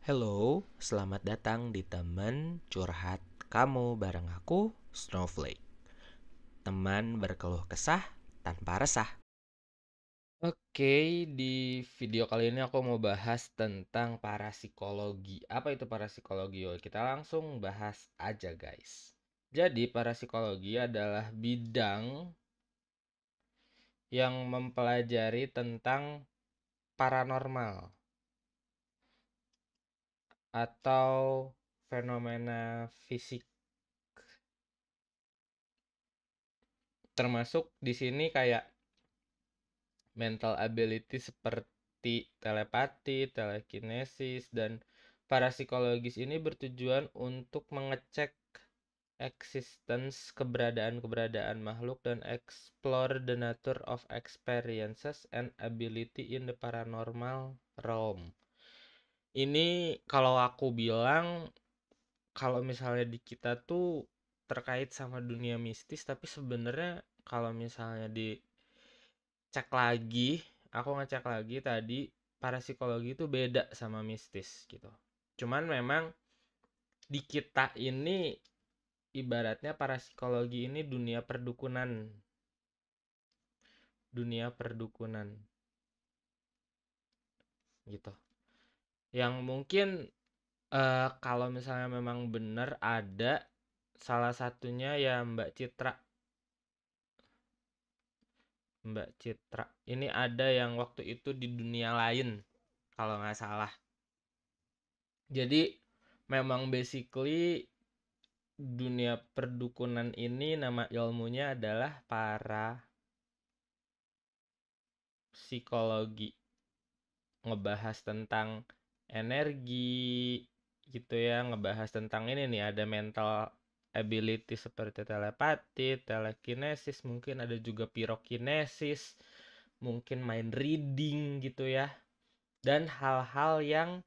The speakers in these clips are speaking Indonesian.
Hello, selamat datang di teman curhat kamu bareng aku, Snowflake. Teman berkeluh kesah tanpa resah. Oke, di video kali ini aku mau bahas tentang parapsikologi. Apa itu parapsikologi? Yuk, kita langsung bahas aja, guys. Jadi, parapsikologi adalah bidang yang mempelajari tentang paranormal atau fenomena fisik. Termasuk di sini kayak mental ability seperti telepati, telekinesis, dan parapsikologis ini bertujuan untuk mengecek existence keberadaan makhluk dan explore the nature of experiences and ability in the paranormal realm. Ini kalau aku bilang, kalau misalnya di kita tuh terkait sama dunia mistis, tapi sebenarnya kalau misalnya dicek lagi, aku ngecek lagi tadi, parapsikologi itu beda sama mistis gitu. Cuman memang di kita ini ibaratnya parapsikologi ini dunia perdukunan gitu. Yang mungkin kalau misalnya memang benar ada, salah satunya ya Mbak Citra. Ini ada yang waktu itu di dunia lain kalau nggak salah. Jadi memang basically dunia perdukunan ini nama ilmunya adalah parapsikologi. Ngebahas tentang energi gitu ya, ngebahas tentang ini nih, ada mental ability seperti telepati, telekinesis, mungkin ada juga pirokinesis, mungkin mind reading gitu ya, dan hal-hal yang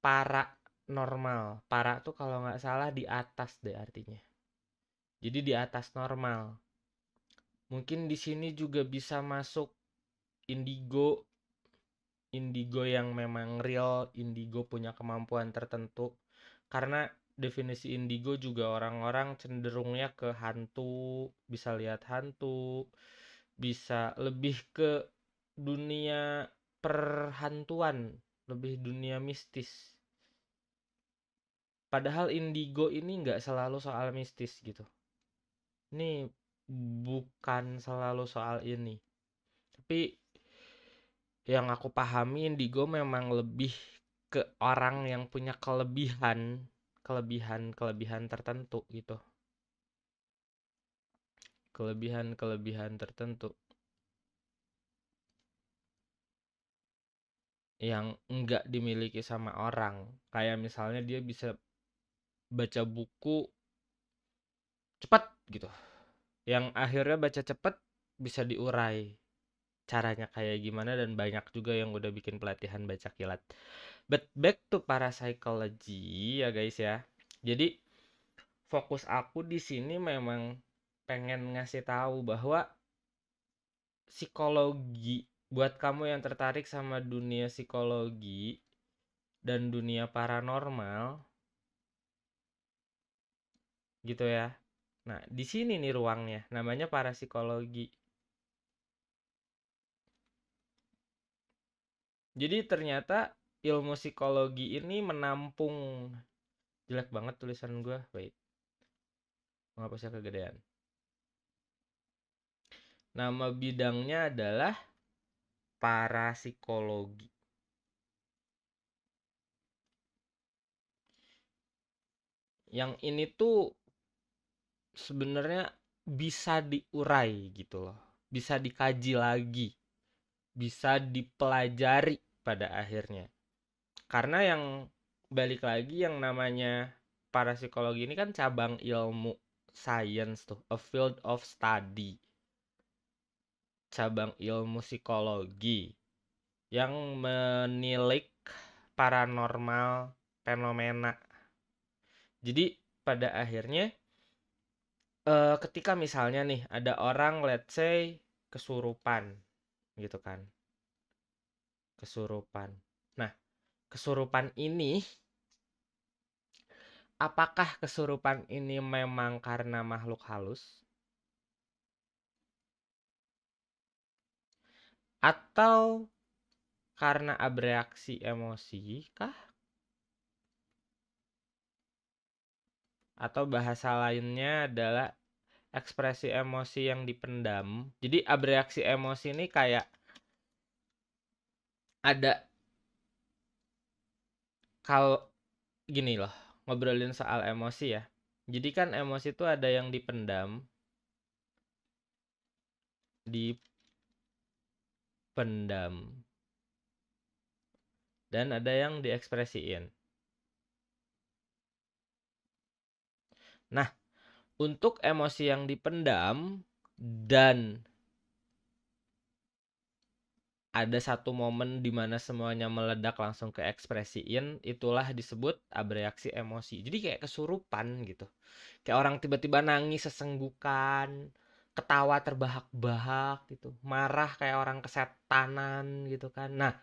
paranormal. Para tuh kalau nggak salah di atas deh artinya. Jadi di atas normal. Mungkin di sini juga bisa masuk indigo. Indigo yang memang real, indigo punya kemampuan tertentu. Karena definisi indigo juga orang-orang cenderungnya ke hantu, bisa lihat hantu, bisa lebih ke dunia perhantuan, lebih dunia mistis. Padahal indigo ini nggak selalu soal mistis gitu. Ini bukan selalu soal ini. Tapi yang aku pahami indigo memang lebih ke orang yang punya kelebihan tertentu gitu. Kelebihan tertentu yang enggak dimiliki sama orang. Kayak misalnya dia bisa baca buku cepat gitu. Yang akhirnya baca cepat bisa diurai caranya kayak gimana, dan banyak juga yang udah bikin pelatihan baca kilat. But back to parapsychology ya guys ya. Jadi fokus aku di sini memang pengen ngasih tahu bahwa psikologi, buat kamu yang tertarik sama dunia psikologi dan dunia paranormal gitu ya. Nah, di sini nih ruangnya, namanya parapsikologi. Jadi ternyata ilmu psikologi ini menampung, jelek banget tulisan gue, wait, menghapusnya kegedean. Nama bidangnya adalah parapsikologi. Yang ini tuh sebenarnya bisa diurai gitu loh. Bisa dikaji lagi. Bisa dipelajari pada akhirnya. Karena yang balik lagi, yang namanya parapsikologi ini kan cabang ilmu science tuh, a field of study. Cabang ilmu psikologi yang menilik paranormal fenomena. Jadi pada akhirnya ketika misalnya nih ada orang let's say kesurupan gitu kan. Kesurupan. Nah, kesurupan ini, apakah kesurupan ini memang karena makhluk halus? Atau karena bereaksi emosi kah? Atau bahasa lainnya adalah ekspresi emosi yang dipendam. Jadi bereaksi emosi ini kayak ada, kalau gini loh, ngobrolin soal emosi ya. Jadi kan emosi itu ada yang dipendam, dan ada yang diekspresiin. Nah, untuk emosi yang dipendam dan ada satu momen di mana semuanya meledak langsung ke ekspresiin, itulah disebut bereaksi emosi. Jadi kayak kesurupan gitu. Kayak orang tiba-tiba nangis sesenggukan, ketawa terbahak-bahak gitu, marah kayak orang kesetanan gitu kan. Nah,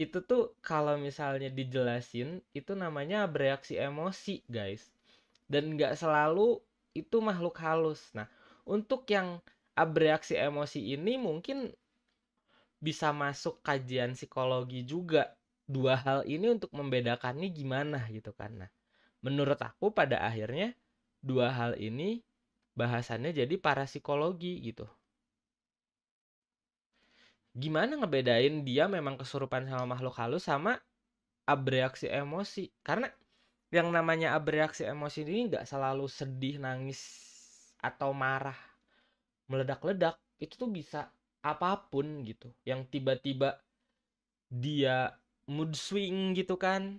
itu tuh kalau misalnya dijelasin, itu namanya bereaksi emosi, guys. Dan nggak selalu itu makhluk halus. Nah, untuk yang bereaksi emosi ini mungkin bisa masuk kajian psikologi juga. Dua hal ini untuk membedakannya gimana gitu kan. Nah, menurut aku pada akhirnya dua hal ini bahasannya jadi parapsikologi gitu. Gimana ngebedain dia memang kesurupan sama makhluk halus sama bereaksi emosi? Karena yang namanya bereaksi emosi ini nggak selalu sedih, nangis, atau marah, meledak-ledak. Itu tuh bisa apapun gitu. Yang tiba-tiba dia mood swing gitu kan.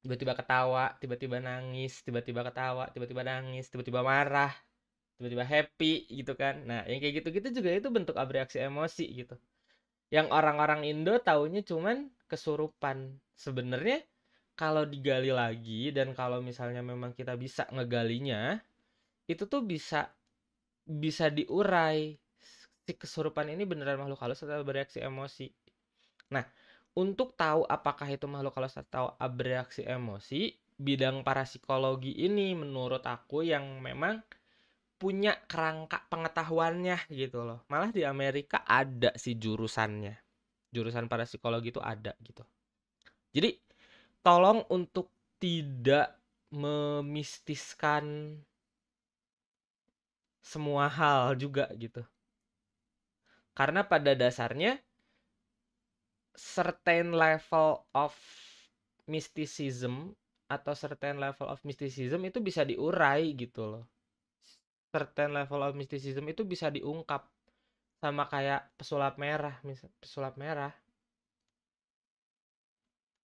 Tiba-tiba ketawa, tiba-tiba nangis, tiba-tiba ketawa, tiba-tiba nangis, tiba-tiba marah, tiba-tiba happy gitu kan. Nah, yang kayak gitu-gitu juga itu bentuk bereaksi emosi gitu. Yang orang-orang Indo taunya cuman kesurupan. Sebenarnya kalau digali lagi dan kalau misalnya memang kita bisa ngegalinya, itu tuh bisa bisa diurai si kesurupan ini beneran makhluk halus atau bereaksi emosi. Nah, untuk tahu apakah itu makhluk halus atau bereaksi emosi, bidang parapsikologi ini menurut aku yang memang punya kerangka pengetahuannya gitu loh. Malah di Amerika ada sih jurusannya. Jurusan parapsikologi itu ada gitu. Jadi tolong untuk tidak memistiskan semua hal juga gitu. Karena pada dasarnya certain level of mysticism atau certain level of mysticism itu bisa diurai gitu loh. Certain level of mysticism itu bisa diungkap sama kayak pesulap merah, pesulap merah.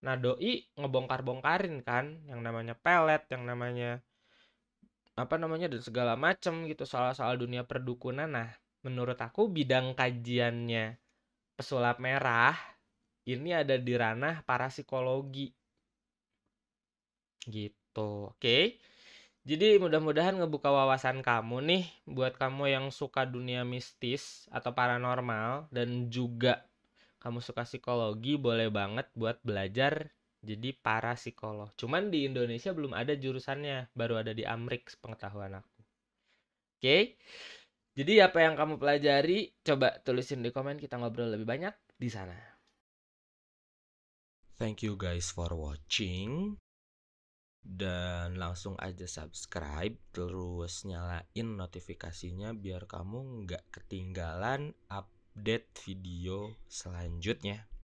Nah, doi ngebongkar-bongkarin kan yang namanya pelet, yang namanya apa namanya dan segala macem gitu soal-soal dunia perdukunan. Nah, menurut aku bidang kajiannya pesulap merah ini ada di ranah parapsikologi gitu. Oke. Jadi mudah-mudahan ngebuka wawasan kamu nih buat kamu yang suka dunia mistis atau paranormal dan juga kamu suka psikologi, boleh banget buat belajar jadi parapsikolog. Cuman di Indonesia belum ada jurusannya, baru ada di Amrik pengetahuan aku. Oke. Jadi apa yang kamu pelajari, coba tulisin di komen, kita ngobrol lebih banyak di sana. Thank you guys for watching. Dan langsung aja subscribe, terus nyalain notifikasinya biar kamu nggak ketinggalan update video selanjutnya.